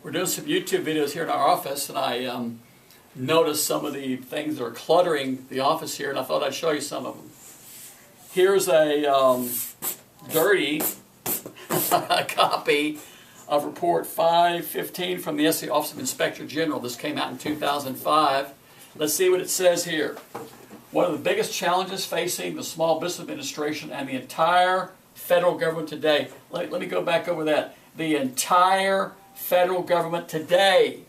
We're doing some YouTube videos here in our office, and I noticed some of the things that are cluttering the office here, and I thought I'd show you some of them. Here's a dirty copy of Report 515 from the SC Office of Inspector General. This came out in 2005. Let's see what it says here. One of the biggest challenges facing the Small Business Administration and the entire federal government today. Let me go back over that. The entire federal government today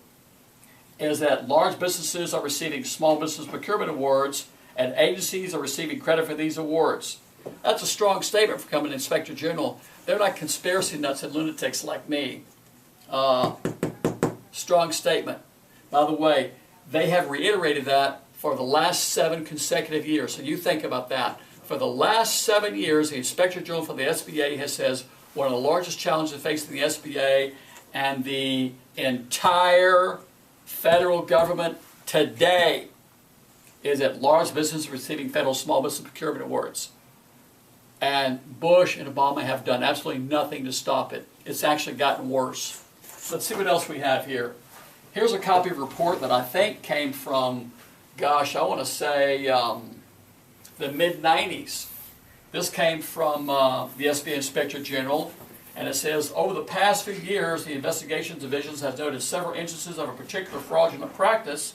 is that large businesses are receiving small business procurement awards and agencies are receiving credit for these awards. That's a strong statement for coming Inspector General. They're not conspiracy nuts and lunatics like me. Strong statement. By the way, they have reiterated that for the last 7 consecutive years. So you think about that. For the last 7 years, the Inspector General for the SBA has said one of the largest challenges facing the SBA and the entire federal government today is that large businesses receiving federal small business procurement awards. And Bush and Obama have done absolutely nothing to stop it. It's actually gotten worse. Let's see what else we have here. Here's a copy of a report that I think came from, gosh, I want to say the mid-90s. This came from the SBA Inspector General, and it says, over the past few years, the Investigations Divisions has noted several instances of a particular fraudulent practice.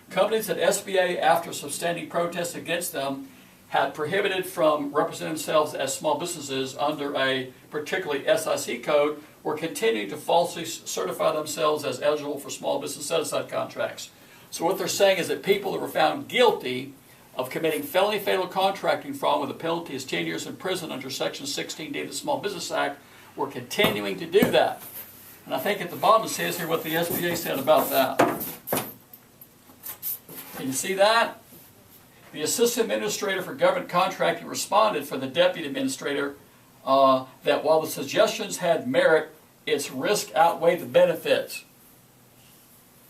Companies at SBA, after sustaining protests against them, had prohibited from representing themselves as small businesses under a particularly SIC code, were continuing to falsely certify themselves as eligible for small business set-aside contracts. So what they're saying is that people that were found guilty of committing felony fatal contracting fraud with a penalty is 10 years in prison under Section 16D of the Small Business Act were continuing to do that. And I think at the bottom it says here what the SBA said about that. Can you see that? The Assistant Administrator for Government Contracting responded for the Deputy Administrator that while the suggestions had merit, its risk outweighed the benefits.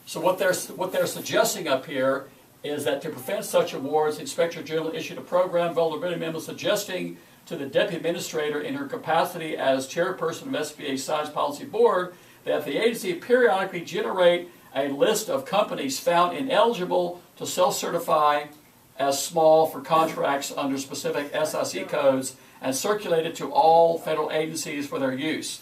So what they're suggesting up here is that to prevent such awards, the Inspector General issued a program vulnerability memo suggesting to the Deputy Administrator in her capacity as chairperson of SBA Science Policy Board that the agency periodically generate a list of companies found ineligible to self-certify as small for contracts under specific SIC codes and circulate it to all federal agencies for their use.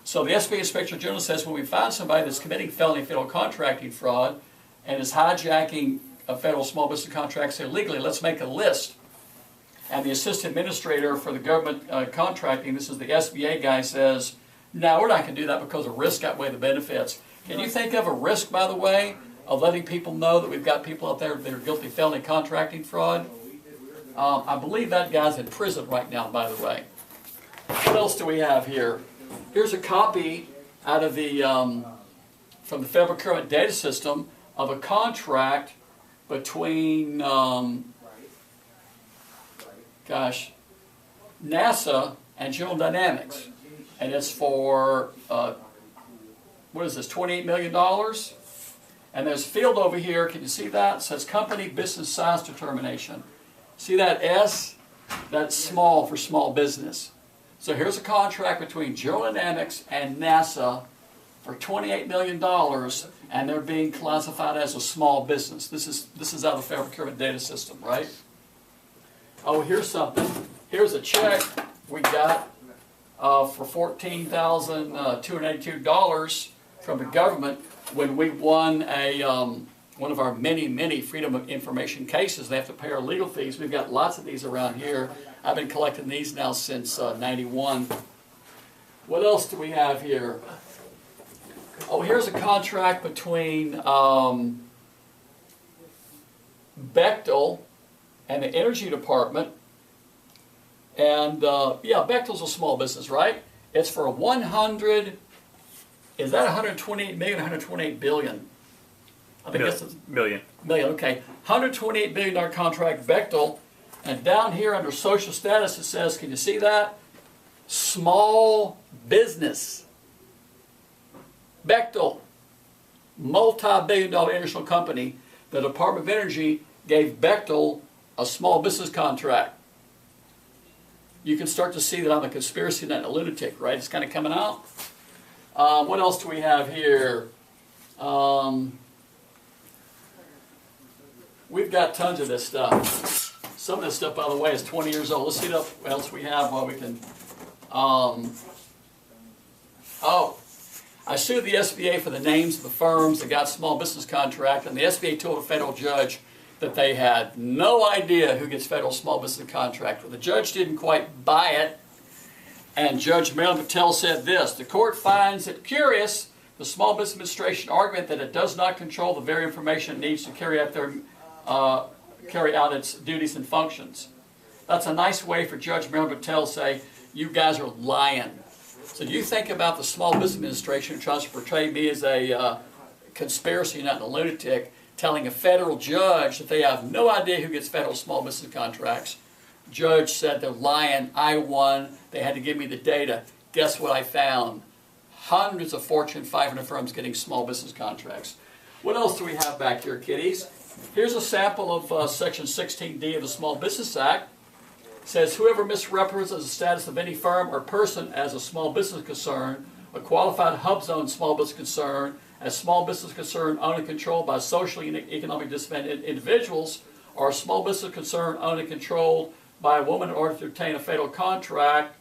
So the SBA Inspector General says when we find somebody that's committing felony fatal contracting fraud and is hijacking federal small business contracts illegally, let's make a list. And the Assistant Administrator for the Government Contracting, this is the SBA guy, says, no, we're not going to do that because the risk outweigh the benefits. Can you think of a risk, by the way, of letting people know that we've got people out there that are guilty of felony contracting fraud? I believe that guy's in prison right now, by the way. What else do we have here? Here's a copy out of the from the Federal Procurement Data System of a contract between NASA and General Dynamics, and it's for what is this, $28 million? And there's a field over here, can you see that? It says Company Business Size Determination. See that S? That's small for small business. So here's a contract between General Dynamics and NASA for $28 million, and they're being classified as a small business. This is out of the Federal Procurement Data System, right? Oh, here's something. Here's a check we got for $14,282 from the government when we won a one of our many Freedom of Information cases. They have to pay our legal fees. We've got lots of these around here. I've been collecting these now since '91. What else do we have here? Oh, here's a contract between Bechtel and the Energy Department. And yeah, Bechtel's a small business, right? It's for 128 million, 128 billion? I think that's million. Million, okay. $128 billion contract, Bechtel. And down here under social status it says, can you see that? Small business. Bechtel, multi-billion-dollar international company. The Department of Energy gave Bechtel a small business contract. You can start to see that I'm a conspiracy nut and a lunatic, right? It's kind of coming out. What else do we have here? We've got tons of this stuff. Some of this stuff, by the way, is 20 years old. Let's see what else we have while we can. Oh, I sued the SBA for the names of the firms that got small business contract, and the SBA told a federal judge that they had no idea who gets federal small business contract. Well, the judge didn't quite buy it, and Judge Marilyn Patel said this: the court finds it curious, the Small Business Administration argument that it does not control the very information it needs to carry out its duties and functions. That's a nice way for Judge Marilyn Patel to say, you guys are lying. So you think about the Small Business Administration who tries to portray me as a conspiracy nut and a lunatic, telling a federal judge that they have no idea who gets federal small business contracts. Judge said they're lying. I won. They had to give me the data. Guess what I found? Hundreds of Fortune 500 firms getting small business contracts. What else do we have back here, kiddies? Here's a sample of Section 16D of the Small Business Act. It says, whoever misrepresents the status of any firm or person as a small business concern, a qualified hub zone small business concern, as small business concern owned and controlled by socially and economically disadvantaged individuals, or a small business concern owned and controlled by a woman in order to obtain a federal contract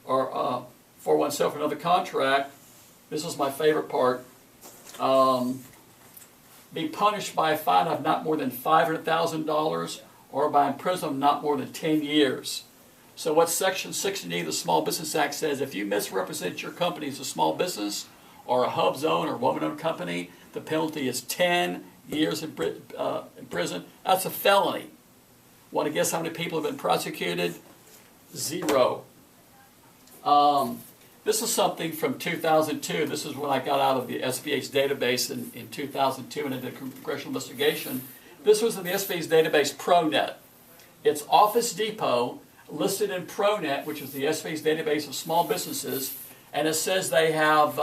or for oneself or another contract. This is my favorite part. Be punished by a fine of not more than $500,000 or by imprisonment not more than 10 years. So what Section 16D of the Small Business Act says, if you misrepresent your company as a small business or a hub zone or woman-owned company, the penalty is 10 years in prison. That's a felony. Want to guess how many people have been prosecuted? 0. This is something from 2002. This is when I got out of the SBA's database in 2002 and I did a congressional investigation. This was in the SBA's database, ProNet. It's Office Depot listed in ProNet, which is the SBA's database of small businesses, and it says they have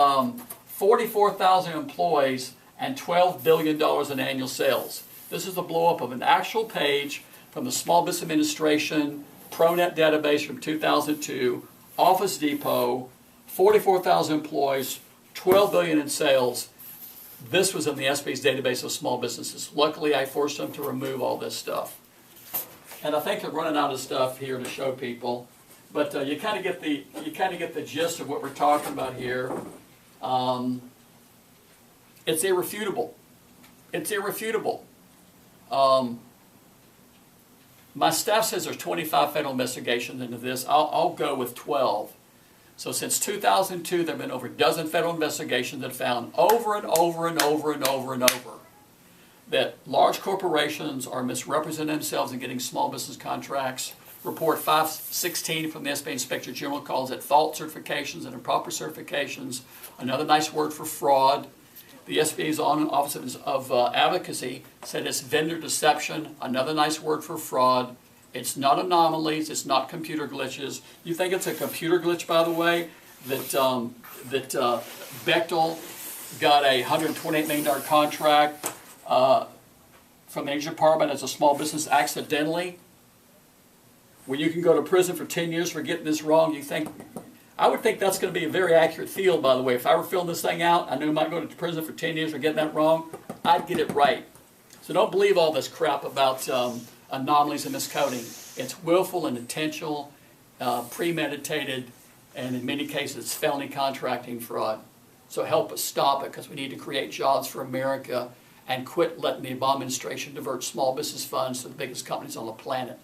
44,000 employees and $12 billion in annual sales. This is a blow-up of an actual page from the Small Business Administration ProNet database from 2002, Office Depot, 44,000 employees, $12 billion in sales. This was in the SBA's database of small businesses. Luckily, I forced them to remove all this stuff. And I think they're running out of stuff here to show people, but you kind of get the gist of what we're talking about here. It's irrefutable. It's irrefutable. My staff says there's 25 federal investigations into this. I'll go with 12. So since 2002, there have been over a dozen federal investigations that have found over and over and over and over and over that large corporations are misrepresenting themselves and getting small business contracts. Report 516 from the SBA Inspector General calls it fault certifications and improper certifications. Another nice word for fraud. The SBA's Office of Advocacy said it's vendor deception. Another nice word for fraud. It's not anomalies. It's not computer glitches. You think it's a computer glitch, by the way, that Bechtel got a $128 million contract from the Energy Department as a small business accidentally? When you can go to prison for 10 years for getting this wrong, you think... I would think that's going to be a very accurate field, by the way. If I were filling this thing out, I knew I might go to prison for 10 years for getting that wrong, I'd get it right. So don't believe all this crap about anomalies and miscoding. It's willful and intentional, premeditated, and in many cases it's felony contracting fraud. So help us stop it, because we need to create jobs for America and quit letting the Obama administration divert small business funds to the biggest companies on the planet.